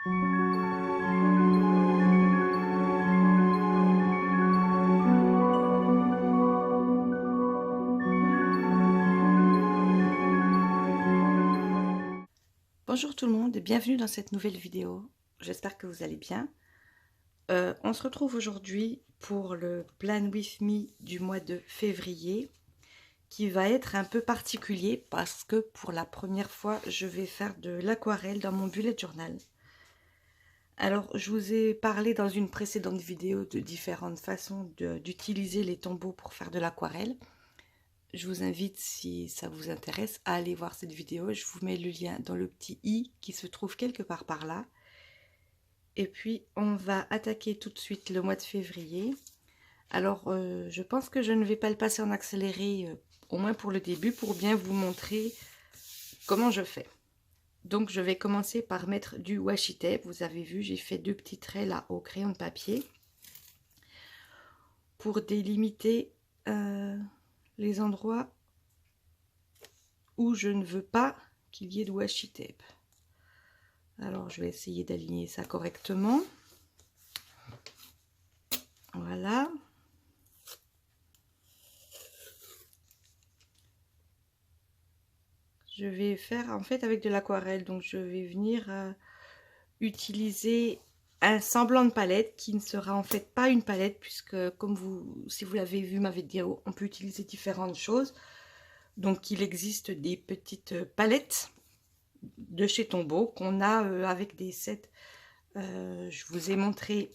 Bonjour tout le monde et bienvenue dans cette nouvelle vidéo. J'espère que vous allez bien. On se retrouve aujourd'hui pour le Plan With Me du mois de février qui va être un peu particulier parce que pour la première fois je vais faire de l'aquarelle dans mon bullet journal. Alors je vous ai parlé dans une précédente vidéo de différentes façons d'utiliser les tombeaux pour faire de l'aquarelle. Je vous invite, si ça vous intéresse, à aller voir cette vidéo. Je vous mets le lien dans le petit i qui se trouve quelque part par là. Et puis, on va attaquer tout de suite le mois de février. Alors, je pense que je ne vais pas le passer en accéléré, au moins pour le début, pour bien vous montrer comment je fais. Donc, je vais commencer par mettre du washi tape. Vous avez vu, j'ai fait deux petits traits là au crayon de papier pour délimiter les endroits où je ne veux pas qu'il y ait de washi tape. Alors, je vais essayer d'aligner ça correctement. Voilà. Je vais faire en fait avec de l'aquarelle. Donc, je vais venir utiliser un semblant de palette qui ne sera en fait pas une palette puisque si vous l'avez vu ma vidéo, on peut utiliser différentes choses. Donc, il existe des petites palettes de chez Tombow qu'on a avec des sets. Je vous ai montré,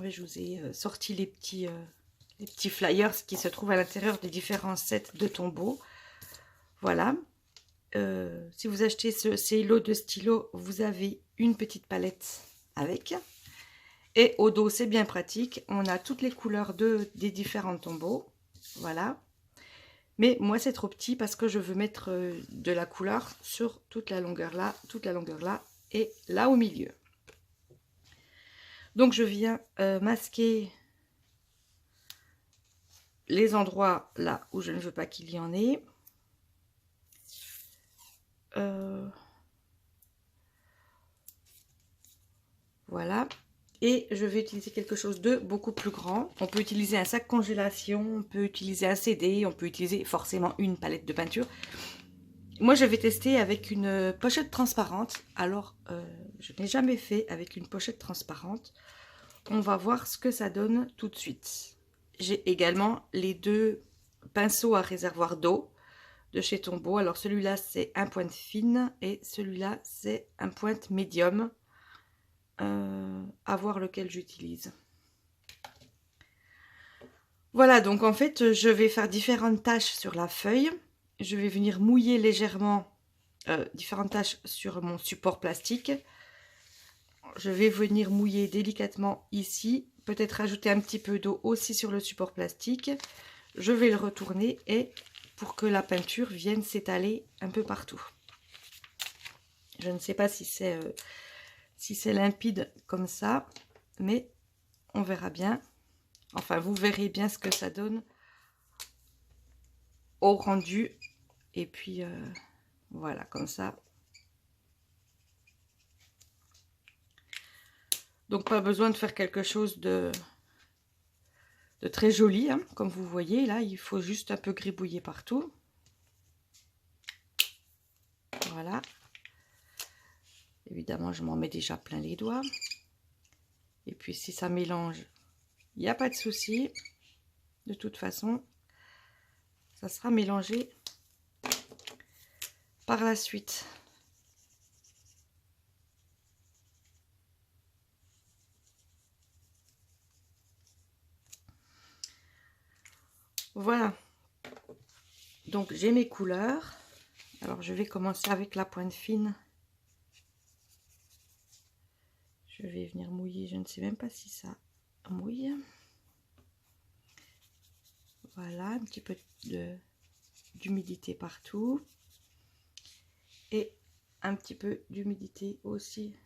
je vous ai sorti les petits flyers qui se trouvent à l'intérieur des différents sets de Tombow. Voilà. Si vous achetez ces lots de stylos, vous avez une petite palette avec. Et au dos, c'est bien pratique. On a toutes les couleurs des différents tombeaux. Voilà. Mais moi, c'est trop petit parce que je veux mettre de la couleur sur toute la longueur là et là au milieu. Donc, je viens masquer les endroits là où je ne veux pas qu'il y en ait. Voilà. Et je vais utiliser quelque chose de beaucoup plus grand. On peut utiliser un sac congélation, on peut utiliser un CD, on peut utiliser forcément une palette de peinture. Moi, je vais tester avec une pochette transparente. Alors, je n'ai jamais fait avec une pochette transparente. On va voir ce que ça donne tout de suite. J'ai également les deux pinceaux à réservoir d'eau de chez Tombow. Alors, celui-là, c'est un pointe fine et celui-là, c'est un pointe médium. À voir lequel j'utilise. Voilà, donc en fait, je vais faire différentes taches sur la feuille. Je vais venir mouiller légèrement différentes taches sur mon support plastique. Je vais venir mouiller délicatement ici. Peut-être ajouter un petit peu d'eau aussi sur le support plastique. Je vais le retourner et pour que la peinture vienne s'étaler un peu partout. Je ne sais pas si c'est limpide comme ça, mais on verra bien. Enfin, vous verrez bien ce que ça donne au rendu. Et puis, voilà, comme ça. Donc, pas besoin de faire quelque chose de très joli. Hein, comme vous voyez, là, il faut juste un peu gribouiller partout. Voilà. Évidemment, je m'en mets déjà plein les doigts. Et puis, si ça mélange, il n'y a pas de souci. De toute façon, ça sera mélangé par la suite. Voilà. Donc, j'ai mes couleurs. Alors, je vais commencer avec la pointe fine. Je vais venir mouiller. Je ne sais même pas si ça mouille. Voilà, un petit peu d'humidité partout. Et un petit peu d'humidité aussi.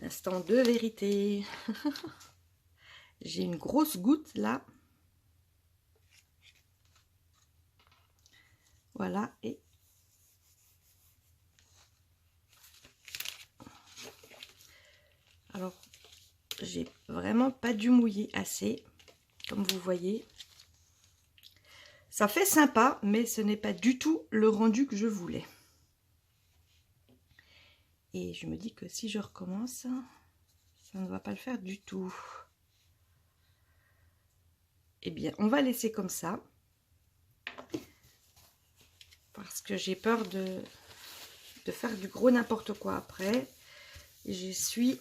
Instant de vérité. J'ai une grosse goutte là. Voilà, et alors j'ai vraiment pas dû mouiller assez, comme vous voyez. Ça fait sympa, mais ce n'est pas du tout le rendu que je voulais. Et je me dis que si je recommence, ça ne va pas le faire du tout. Eh bien, on va laisser comme ça. Parce que j'ai peur de faire du gros n'importe quoi après. J'essuie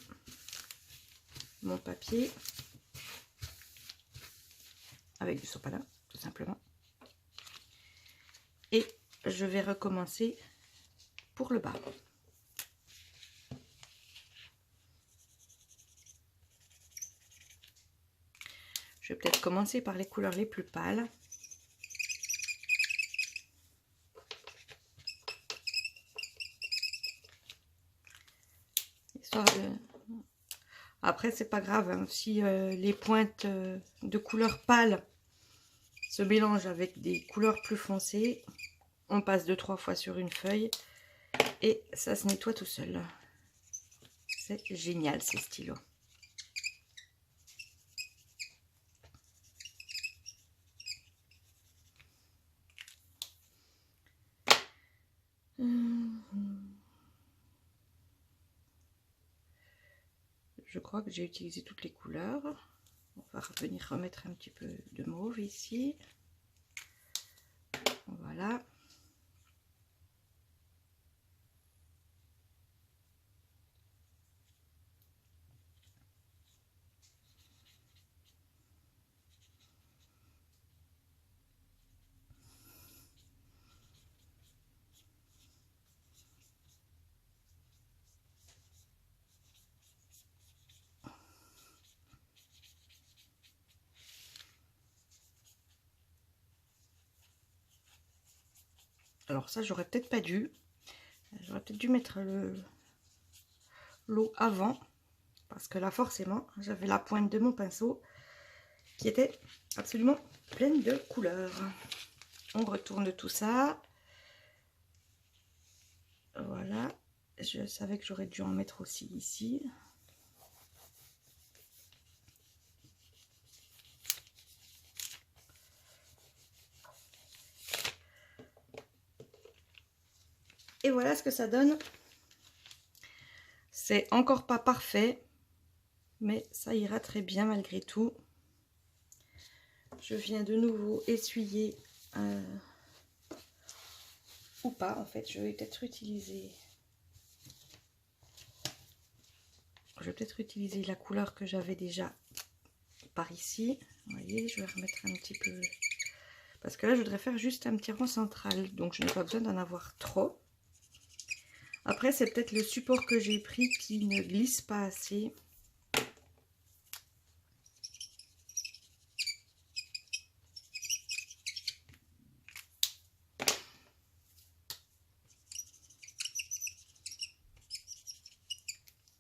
mon papier avec du sopalin, tout simplement. Et je vais recommencer pour le bas. Je vais peut-être commencer par les couleurs les plus pâles. Histoire de... Après, c'est pas grave, hein, si les pointes de couleurs pâles se mélangent avec des couleurs plus foncées, on passe 2-3 fois sur une feuille et ça se nettoie tout seul. C'est génial ces stylos. Je crois que j'ai utilisé toutes les couleurs. On va revenir remettre un petit peu de mauve ici. Voilà. Alors ça, j'aurais peut-être pas dû. J'aurais peut-être dû mettre l'eau avant. Parce que là, forcément, j'avais la pointe de mon pinceau qui était absolument pleine de couleurs. On retourne tout ça. Voilà. Je savais que j'aurais dû en mettre aussi ici. Et voilà ce que ça donne. C'est encore pas parfait, mais ça ira très bien malgré tout. Je viens de nouveau essuyer, ou pas en fait, je vais peut-être utiliser... la couleur que j'avais déjà par ici. Vous voyez, je vais remettre un petit peu... Parce que là, je voudrais faire juste un petit rond central, donc je n'ai pas besoin d'en avoir trop. Après, c'est peut-être le support que j'ai pris qui ne glisse pas assez.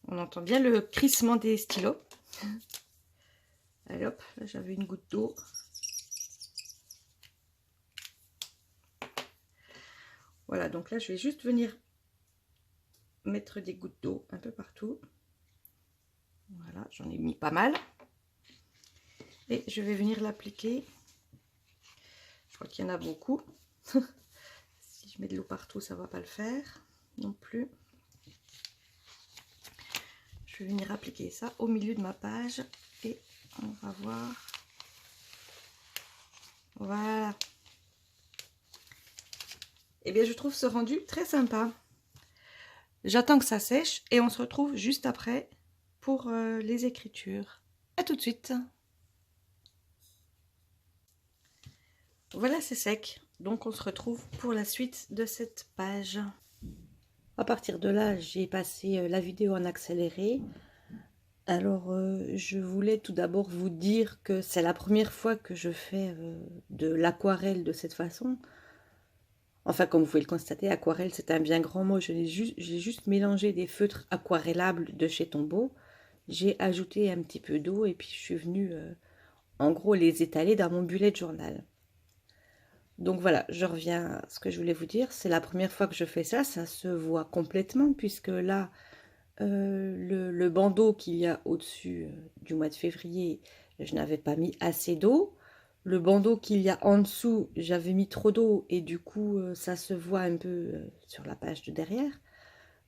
On entend bien le crissement des stylos. Allez hop, là j'avais une goutte d'eau. Voilà, donc là je vais juste venir mettre des gouttes d'eau un peu partout. Voilà, j'en ai mis pas mal. Et je vais venir l'appliquer. Je crois qu'il y en a beaucoup. Si je mets de l'eau partout, ça ne va pas le faire non plus. Je vais venir appliquer ça au milieu de ma page et on va voir. Voilà. Et bien je trouve ce rendu très sympa. J'attends que ça sèche et on se retrouve juste après pour les écritures. À tout de suite. Voilà, c'est sec. Donc on se retrouve pour la suite de cette page. À partir de là, j'ai passé la vidéo en accéléré. Alors, je voulais tout d'abord vous dire que c'est la première fois que je fais de l'aquarelle de cette façon. Enfin, comme vous pouvez le constater, aquarelle, c'est un bien grand mot. J'ai juste mélangé des feutres aquarellables de chez Tombow. J'ai ajouté un petit peu d'eau et puis je suis venue, en gros, les étaler dans mon bullet journal. Donc voilà, je reviens à ce que je voulais vous dire. C'est la première fois que je fais ça. Ça se voit complètement puisque là, le bandeau qu'il y a au-dessus du mois de février, je n'avais pas mis assez d'eau. Le bandeau qu'il y a en dessous, j'avais mis trop d'eau et du coup, ça se voit un peu sur la page de derrière.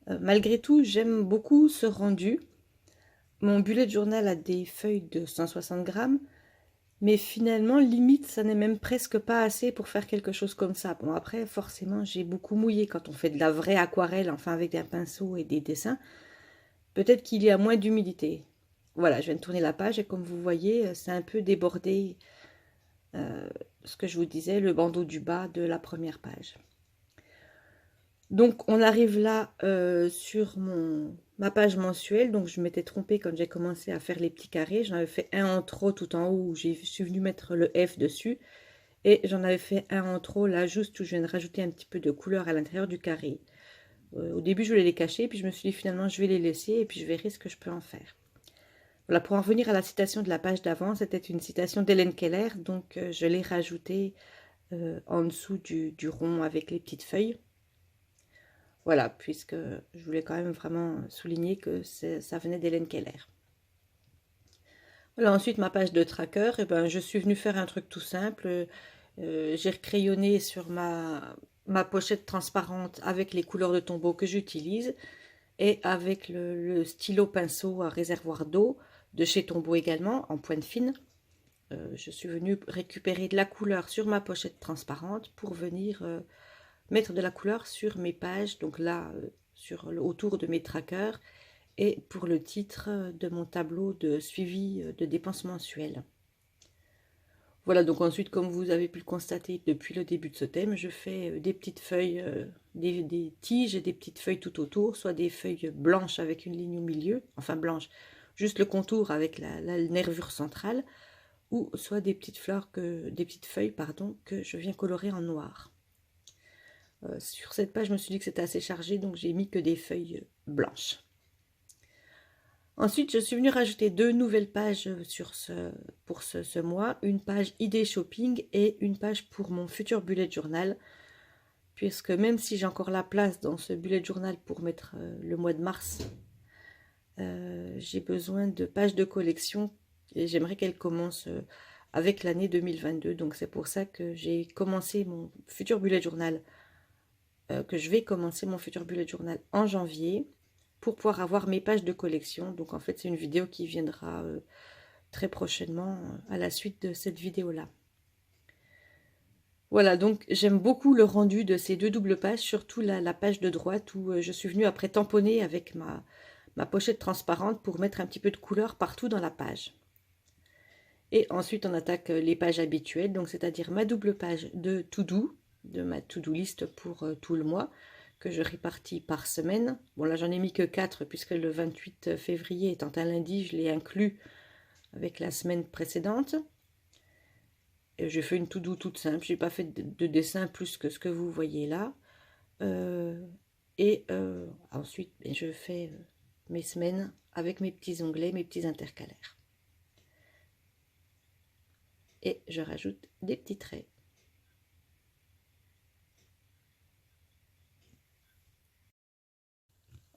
Malgré tout, j'aime beaucoup ce rendu. Mon bullet journal a des feuilles de 160 grammes, mais finalement, limite, ça n'est même presque pas assez pour faire quelque chose comme ça. Bon, après, forcément, j'ai beaucoup mouillé quand on fait de la vraie aquarelle, enfin avec un pinceau et des dessins. Peut-être qu'il y a moins d'humidité. Voilà, je viens de tourner la page et comme vous voyez, c'est un peu débordé, ce que je vous disais, le bandeau du bas de la première page. Donc on arrive là sur ma page mensuelle. Donc je m'étais trompée quand j'ai commencé à faire les petits carrés. J'en avais fait un en trop tout en haut où je suis venue mettre le F dessus. Et j'en avais fait un en trop là juste où je viens de rajouter un petit peu de couleur à l'intérieur du carré. Au début je voulais les cacher, puis je me suis dit finalement je vais les laisser et puis je verrai ce que je peux en faire. Voilà, pour en revenir à la citation de la page d'avant, c'était une citation d'Hélène Keller, donc je l'ai rajoutée en dessous du rond avec les petites feuilles. Voilà, puisque je voulais quand même vraiment souligner que ça venait d'Hélène Keller. Voilà, ensuite ma page de tracker, et ben, je suis venue faire un truc tout simple. J'ai recrayonné sur ma pochette transparente avec les couleurs de Tombow que j'utilise et avec le stylo pinceau à réservoir d'eau de chez Tombow également, en pointe fine. Je suis venue récupérer de la couleur sur ma pochette transparente pour venir mettre de la couleur sur mes pages, donc là, autour de mes trackers, et pour le titre de mon tableau de suivi de dépenses mensuelles. Voilà, donc ensuite, comme vous avez pu le constater depuis le début de ce thème, je fais des petites feuilles, des tiges et des petites feuilles tout autour, soit des feuilles blanches avec une ligne au milieu, enfin blanche, juste le contour avec la nervure centrale, ou soit des petites feuilles, que je viens colorer en noir. Sur cette page, je me suis dit que c'était assez chargé, donc j'ai mis que des feuilles blanches. Ensuite, je suis venue rajouter 2 nouvelles pages pour ce mois, une page idée shopping et une page pour mon futur bullet journal, puisque même si j'ai encore la place dans ce bullet journal pour mettre le mois de mars, j'ai besoin de pages de collection et j'aimerais qu'elles commencent avec l'année 2022. Donc c'est pour ça que j'ai commencé mon futur bullet journal, que je vais commencer mon futur bullet journal en janvier pour pouvoir avoir mes pages de collection. Donc en fait c'est une vidéo qui viendra très prochainement à la suite de cette vidéo là. Voilà, donc j'aime beaucoup le rendu de ces 2 doubles pages, surtout la page de droite où je suis venue après tamponner avec ma pochette transparente pour mettre un petit peu de couleur partout dans la page. Et ensuite on attaque les pages habituelles, donc c'est-à-dire ma double page de to-do, de ma to-do list pour tout le mois, que je répartis par semaine. Bon là j'en ai mis que 4 puisque le 28 février étant un lundi, je l'ai inclus avec la semaine précédente. J'ai fait une to-do toute simple, j'ai pas fait de dessin plus que ce que vous voyez là. Ensuite, je fais mes semaines avec mes petits onglets, mes petits intercalaires. Et je rajoute des petits traits.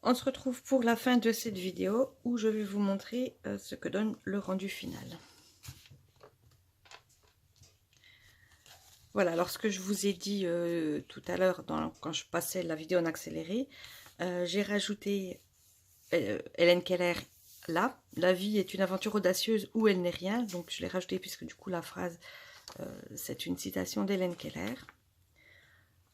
On se retrouve pour la fin de cette vidéo où je vais vous montrer ce que donne le rendu final. Voilà, alors ce que je vous ai dit tout à l'heure quand je passais la vidéo en accéléré, j'ai rajouté Hélène Keller là. La vie est une aventure audacieuse où elle n'est rien. Donc je l'ai rajouté puisque du coup la phrase, c'est une citation d'Hélène Keller.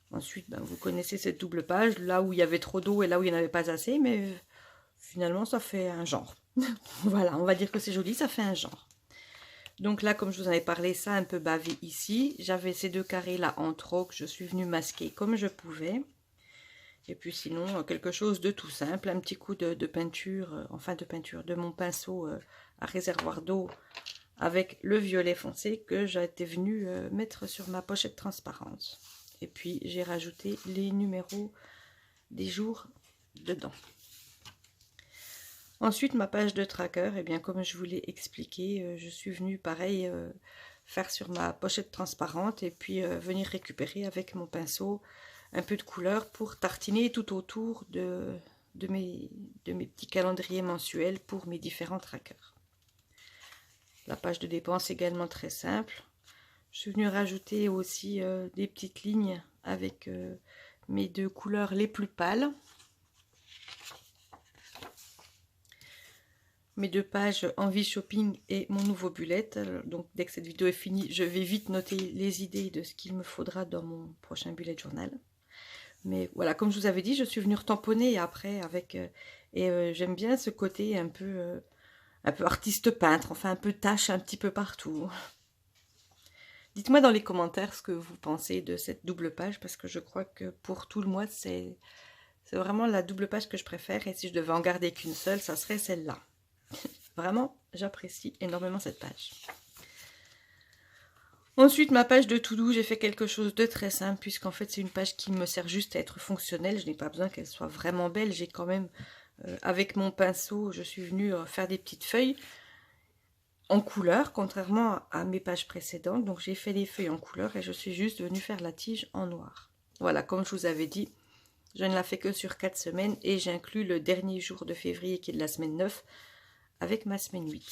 Ensuite, ben, vous connaissez cette double page, là où il y avait trop d'eau et là où il n'y en avait pas assez, mais finalement ça fait un genre. Voilà, on va dire que c'est joli, ça fait un genre. Donc là, comme je vous en avais parlé, ça a un peu bavé ici. J'avais ces 2 carrés là en trop que je suis venue masquer comme je pouvais. Et puis sinon, quelque chose de tout simple, un petit coup de peinture, de mon pinceau à réservoir d'eau avec le violet foncé que j'ai été venue mettre sur ma pochette transparente. Et puis j'ai rajouté les numéros des jours dedans. Ensuite, ma page de tracker, eh bien, comme je vous l'ai expliqué, je suis venue pareil faire sur ma pochette transparente et puis venir récupérer avec mon pinceau un peu de couleur pour tartiner tout autour de mes petits calendriers mensuels pour mes différents trackers. La page de dépenses également très simple. Je suis venue rajouter aussi des petites lignes avec mes 2 couleurs les plus pâles. Mes 2 pages envie shopping et mon nouveau bullet. Donc dès que cette vidéo est finie, je vais vite noter les idées de ce qu'il me faudra dans mon prochain bullet journal. Mais voilà, comme je vous avais dit, je suis venue retamponner après avec j'aime bien ce côté un peu artiste peintre, enfin un peu tache un petit peu partout. Dites-moi dans les commentaires ce que vous pensez de cette double page, parce que je crois que pour tout le mois, c'est vraiment la double page que je préfère. Et si je devais en garder qu'une seule, ça serait celle-là. Vraiment, j'apprécie énormément cette page. Ensuite, ma page de to-do, j'ai fait quelque chose de très simple, puisqu'en fait, c'est une page qui me sert juste à être fonctionnelle. Je n'ai pas besoin qu'elle soit vraiment belle. J'ai quand même, avec mon pinceau, je suis venue faire des petites feuilles en couleur, contrairement à mes pages précédentes. Donc, j'ai fait les feuilles en couleur et je suis juste venue faire la tige en noir. Voilà, comme je vous avais dit, je ne la fais que sur 4 semaines et j'inclus le dernier jour de février qui est de la semaine 9 avec ma semaine 8.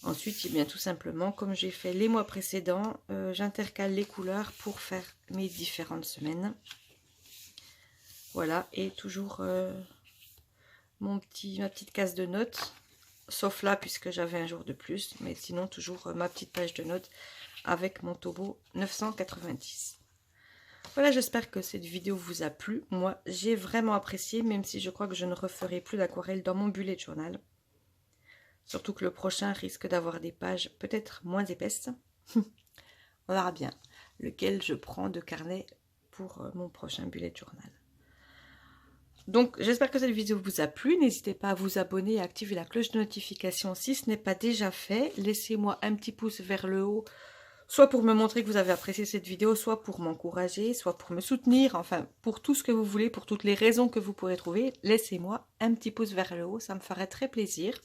Ensuite, eh bien, tout simplement, comme j'ai fait les mois précédents, j'intercale les couleurs pour faire mes différentes semaines. Voilà, et toujours ma petite case de notes, sauf là puisque j'avais un jour de plus, mais sinon toujours ma petite page de notes avec mon Tombow 990. Voilà, j'espère que cette vidéo vous a plu. Moi, j'ai vraiment apprécié, même si je crois que je ne referai plus d'aquarelle dans mon bullet journal. Surtout que le prochain risque d'avoir des pages peut-être moins épaisses. On verra bien lequel je prends de carnet pour mon prochain bullet journal. Donc, j'espère que cette vidéo vous a plu. N'hésitez pas à vous abonner et à activer la cloche de notification si ce n'est pas déjà fait. Laissez-moi un petit pouce vers le haut, soit pour me montrer que vous avez apprécié cette vidéo, soit pour m'encourager, soit pour me soutenir, enfin, pour tout ce que vous voulez, pour toutes les raisons que vous pourrez trouver. Laissez-moi un petit pouce vers le haut, ça me ferait très plaisir.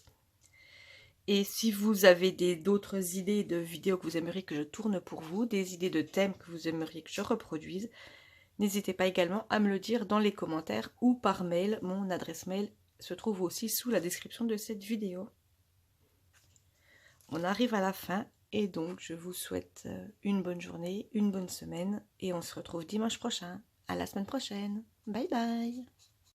Et si vous avez d'autres idées de vidéos que vous aimeriez que je tourne pour vous, des idées de thèmes que vous aimeriez que je reproduise, n'hésitez pas également à me le dire dans les commentaires ou par mail. Mon adresse mail se trouve aussi sous la description de cette vidéo. On arrive à la fin et donc je vous souhaite une bonne journée, une bonne semaine et on se retrouve dimanche prochain. À la semaine prochaine. Bye bye.